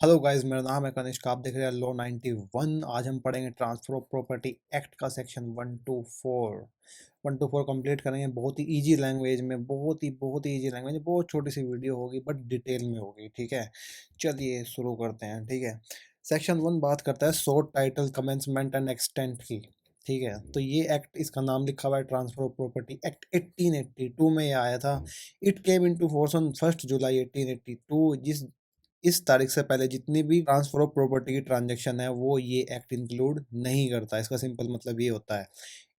Hello guys, मेरा नाम है कनिष्क। आप देख रहे हैं लॉ 91। आज हम पढ़ेंगे ट्रांसफर ऑफ प्रॉपर्टी एक्ट का सेक्शन 1 to 4 कंप्लीट करेंगे। बहुत ही इजी लैंग्वेज में, बहुत ही इजी लैंग्वेज में। बहुत छोटी सी वीडियो होगी बट डिटेल में होगी। ठीक है, चलिए शुरू करते हैं। ठीक है, सेक्शन 1 बात करता है short title commencement and extent की। ठीक है, तो ये एक्ट, इसका नाम लिखा हुआ है ट्रांसफर ऑफ प्रॉपर्टी एक्ट। 1882 में ये आया था। It came into force on 1 जुलाई 1882। इस तारीख से पहले जितनी भी ट्रांसफर ऑफ प्रॉपर्टी की ट्रांजैक्शन है वो ये एक्ट इंक्लूड नहीं करता। इसका सिंपल मतलब ये होता है,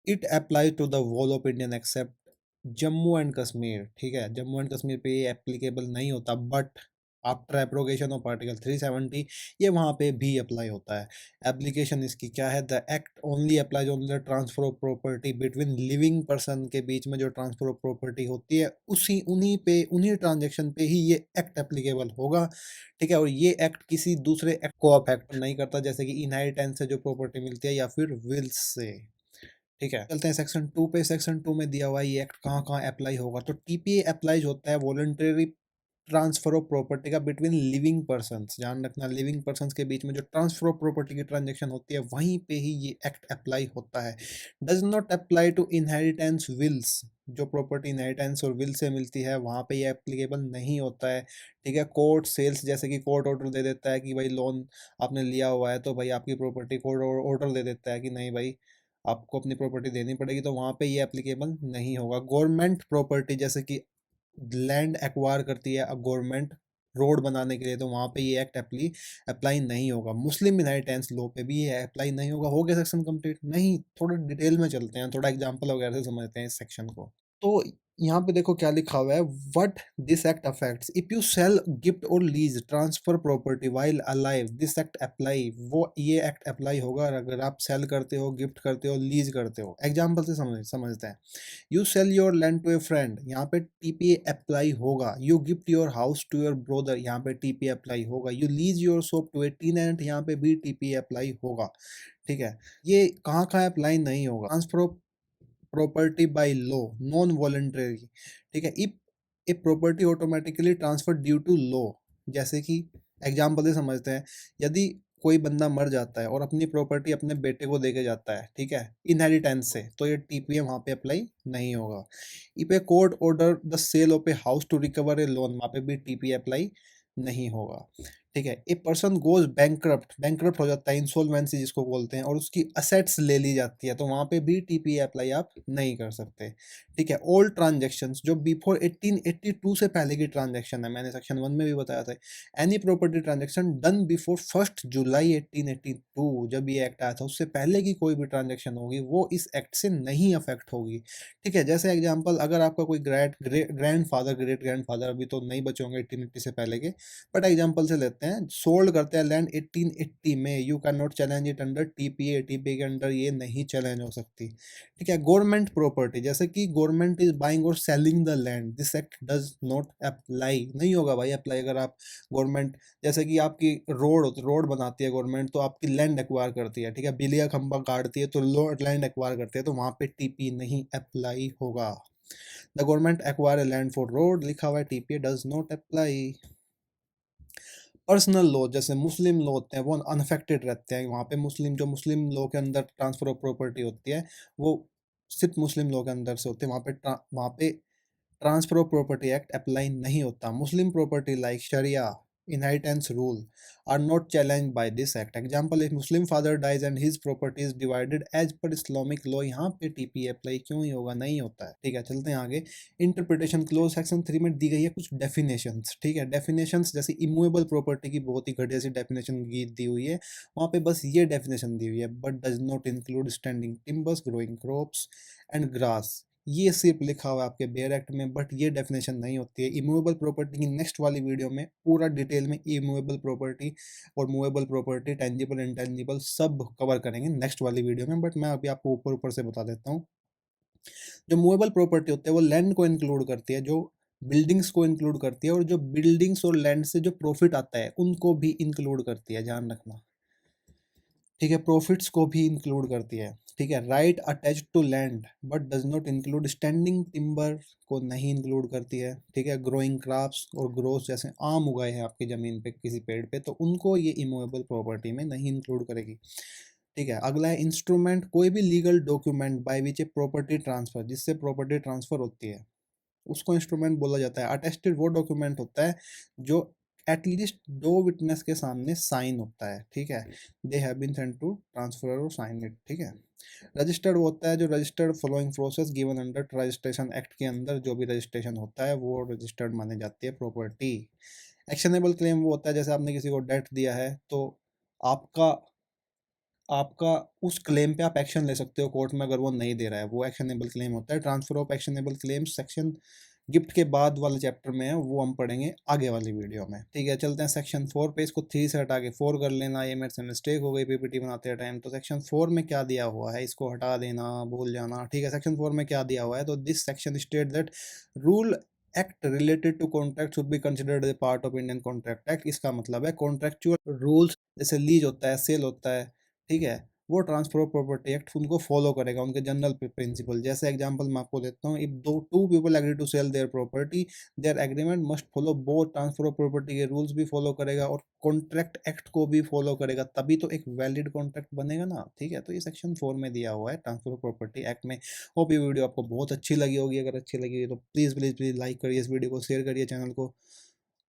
it apply to the whole of Indian except Jammu and Kashmir. ठीक है, जम्मू एंड कश्मीर पे ये एप्लीकेबल नहीं होता, बट आफ्टर एप्रोगेशन ऑफ आर्टिकल 370 ये वहाँ पे भी अप्लाई होता है। एप्लीकेशन इसकी क्या है, the act only applies on the transfer of property between living person के बीच में जो ट्रांसफर ऑफ प्रॉपर्टी होती है उन्हीं ट्रांजेक्शन पे ही ये एक्ट एप्लीकेबल होगा। ठीक है, और ये एक्ट किसी दूसरे एक्ट को अफेक्ट नहीं करता, जैसे कि इनहेरिटेंस से जो प्रॉपर्टी मिलती है या फिर विल्स से। ठीक है, चलते हैं सेक्शन 2 पे। सेक्शन 2 में दिया हुआ है ये एक्ट कहाँ कहाँ अप्लाई होगा। तो टीपीए अप्लाइज होता है वॉलंटरी ट्रांसफर ऑफ प्रॉपर्टी का बिटवीन लिविंग पर्सन्स। ध्यान रखना, लिविंग पर्सन्स के बीच में जो ट्रांसफर ऑफ प्रॉपर्टी की ट्रांजेक्शन होती है वहीं पे ही ये एक्ट अप्लाई होता है। Does not apply to inheritance wills. जो प्रॉपर्टी इनहेरिटेंस और विल से मिलती है वहाँ पे ये एप्लीकेबल नहीं होता है। ठीक है, कोर्ट सेल्स, जैसे कि कोर्ट ऑर्डर दे देता है कि भाई लोन आपने लिया हुआ है तो भाई आपकी प्रॉपर्टी, कोर्ट ऑर्डर दे देता है कि नहीं भाई आपको अपनी प्रॉपर्टी देनी पड़ेगी, तो वहाँ पे ये एप्लीकेबल नहीं होगा। गवर्नमेंट प्रॉपर्टी, जैसे कि लैंड एक्वायर करती है गवर्नमेंट रोड बनाने के लिए, तो वहाँ पे ये एक्ट अप्लाई नहीं होगा। मुस्लिम इनहेरिटेंस लॉ पे भी ये अप्लाई नहीं होगा। हो गया सेक्शन कंप्लीट? नहीं, थोड़ा डिटेल में चलते हैं, थोड़ा एग्जांपल वगैरह से समझते हैं इस सेक्शन को। तो यहाँ पे देखो क्या लिखा हुआ है, what this act affects if you sell, gift और lease transfer property while alive, this act apply. वो ये एक्ट अप्लाई होगा अगर आप सेल करते हो, गिफ्ट करते हो, लीज करते हो। एग्जांपल से समझते हैं। You sell your land to a friend, यहाँ पे टीपीए अप्लाई होगा। You gift your house to your brother, यहाँ पे टीपीए अप्लाई होगा। You lease your shop to a tenant, यहाँ पे भी टीपीए अप्लाई होगा। ठीक है, ये कहाँ कहाँ अप्लाई नहीं होगा? Transfer of property by law, non voluntary. ठीक है, if a property automatically transfer due to law, जैसे कि एग्जाम्पल से समझते हैं। यदि कोई बंदा मर जाता है और अपनी प्रॉपर्टी अपने बेटे को देके जाता है, ठीक है, इनहेरिटेंस से, तो ये टीपीए वहाँ पे अप्लाई नहीं होगा। If a court order the sale of a house to recover a loan, वहाँ पे भी टीपीए अप्लाई नहीं होगा। ठीक है, a person goes bankrupt, bankrupt हो जाता है, इंसॉल्वेंसी जिसको बोलते हैं, और उसकी असेट्स ले ली जाती है, तो वहाँ पे भी टीपीए अप्लाई आप नहीं कर सकते। ठीक है, ऑल ट्रांजेक्शन्स जो बिफोर 1882 से पहले की ट्रांजेक्शन है, मैंने सेक्शन 1 में भी बताया था। Any property transaction done before 1 जुलाई 1882, जब ये एक्ट आया था उससे पहले की कोई भी ट्रांजेक्शन होगी वो इस एक्ट से नहीं अफेक्ट होगी। ठीक है, जैसे एग्जाम्पल, अगर आपका कोई grand father, great grand father, अभी तो नहीं बचे होंगे 1880 से पहले के, बट एग्जांपल से लेते हैं, सोल्ड करते हैं लैंड 1880 में, you can not challenge it under TPA, TPA के अंडर ये नहीं चैलेंज हो सकती। ठीक है, गवर्नमेंट प्रॉपर्टी, जैसे कि गवर्नमेंट इज बाइंग और selling the land, this act does not apply, नहीं होगा भाई अप्लाई। अगर आप गवर्नमेंट, जैसे कि आपकी रोड बनाती है गवर्नमेंट, तो आपकी लैंड एक्वायर करती है, ठीक है, बिजली का खंभा गाड़ती है तो लैंड एक्वायर करती है, तो वहाँ पे टीपी नहीं अप्लाई होगा। The government acquire land for road, लिखा हुआ है, TPA does not apply. Personal law, जैसे मुस्लिम लॉ होते हैं वो अनअफेक्टेड रहते हैं। वहाँ पे जो मुस्लिम लॉ के अंदर ट्रांसफर ऑफ प्रॉपर्टी होती है वो सिर्फ मुस्लिम लॉ के अंदर से होती है। वहाँ पे transfer of property act apply नहीं होता। मुस्लिम प्रॉपर्टी लाइक शरिया, inheritance rule are not challenged by this act. Example, if Muslim father dies and his property is divided as per Islamic law, यहाँ पे टीपी अप्लाई क्यों ही होगा? नहीं होता है। ठीक है, चलते हैं आगे। इंटरप्रिटेशन क्लोज, सेक्शन 3 में दी गई है कुछ डेफिनेशंस। ठीक है, डेफिनेशंस जैसे इमूवेबल प्रॉपर्टी की बहुत ही घटिया सी डेफिनेशन दी हुई है, वहाँ पे बस ये डेफिनेशन दी हुई है, but does not include standing timbers, growing crops and grass. ये सिर्फ लिखा हुआ है आपके बेयर एक्ट में, बट ये डेफिनेशन नहीं होती है। इमूवेबल प्रॉपर्टी की नेक्स्ट वाली वीडियो में पूरा डिटेल में इमूवेबल प्रॉपर्टी और मूवेबल प्रॉपर्टी, टेंजिबल इंटेंजिबल सब कवर करेंगे नेक्स्ट वाली वीडियो में, बट मैं अभी आपको ऊपर ऊपर से बता देता हूँ। जो मूवेबल प्रॉपर्टी होती है वो लैंड को इंक्लूड करती है, जो बिल्डिंग्स को इंक्लूड करती है, और जो बिल्डिंग्स और लैंड से जो प्रॉफिट आता है उनको भी इंक्लूड करती है, ध्यान रखना। ठीक है, प्रॉफिट्स को भी इंक्लूड करती है। ठीक है, right attached to land but does not include standing timber को नहीं इंक्लूड करती है। ठीक है, ग्रोइंग क्रॉप्स और ग्रोथ जैसे आम उगाए हैं आपकी ज़मीन पे किसी पेड़ पे, तो उनको ये इमूवेबल प्रॉपर्टी में नहीं इंक्लूड करेगी। ठीक है, अगला है इंस्ट्रूमेंट, कोई भी legal document by which a property transfer, जिससे प्रॉपर्टी ट्रांसफर होती है, उसको इंस्ट्रूमेंट बोला जाता है। अटेस्टेड वो डॉक्यूमेंट होता है जो एटलीस्ट दो विटनेस के सामने साइन होता है। ठीक है, they have been sent to transfer और साइन इट। ठीक है, रजिस्टर्ड वो होता है जो registered following process given under registration act के अंदर जो भी रजिस्ट्रेशन होता है वो रजिस्टर्ड मानी जाती है प्रॉपर्टी। एक्शनेबल क्लेम वो होता है जैसे आपने किसी को डेट दिया है तो आपका आपका उस क्लेम पे आप एक्शन ले सकते हो कोर्ट में अगर वो नहीं दे रहा है, वो एक्शनेबल क्लेम होता है। Transfer of actionable claim section gift के बाद वाले चैप्टर में है, वो हम पढ़ेंगे आगे वाली वीडियो में। ठीक है, चलते हैं सेक्शन 4 पे। इसको 3 से हटा के 4 कर लेना, ये मेरे से मिस्टेक हो गई पीपीटी बनाते टाइम। तो सेक्शन 4 में क्या दिया हुआ है, इसको हटा देना, भूल जाना। ठीक है, सेक्शन 4 में क्या दिया हुआ है, तो this section state that rule act related to contract should be considered a part of Indian contract act. इसका मतलब है कॉन्ट्रेक्चुअल रूल्स जैसे लीज होता है, सेल होता है, ठीक है, वो ट्रांसफर ऑफ प्रॉपर्टी एक्ट उनको फॉलो करेगा, उनके जनरल प्रिंसिपल। जैसे एग्जांपल मैं आपको देता हूँ, इफ दो two people agree to sell their property, their agreement must follow both, transfer of property के रूल्स भी फॉलो करेगा और कॉन्ट्रैक्ट एक्ट को भी फॉलो करेगा, तभी तो एक वैलिड कॉन्ट्रैक्ट बनेगा ना। ठीक है, तो ये सेक्शन 4 में दिया हुआ है ट्रांसफर ऑफ प्रॉपर्टी एक्ट में। होप ये वीडियो आपको बहुत अच्छी लगी होगी। अगर अच्छी लगी तो प्लीज़ प्लीज़ प्लीज़ लाइक करिए इस वीडियो को, शेयर करिए चैनल को,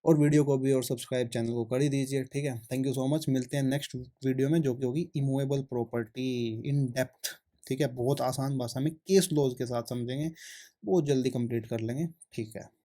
और वीडियो को भी और सब्सक्राइब चैनल को कर ही दीजिए। ठीक है, थैंक यू सो मच। मिलते हैं नेक्स्ट वीडियो में जो कि होगी इमूवेबल प्रॉपर्टी इन डेप्थ। ठीक है, बहुत आसान भाषा में केस लॉज के साथ समझेंगे, बहुत जल्दी कंप्लीट कर लेंगे। ठीक है।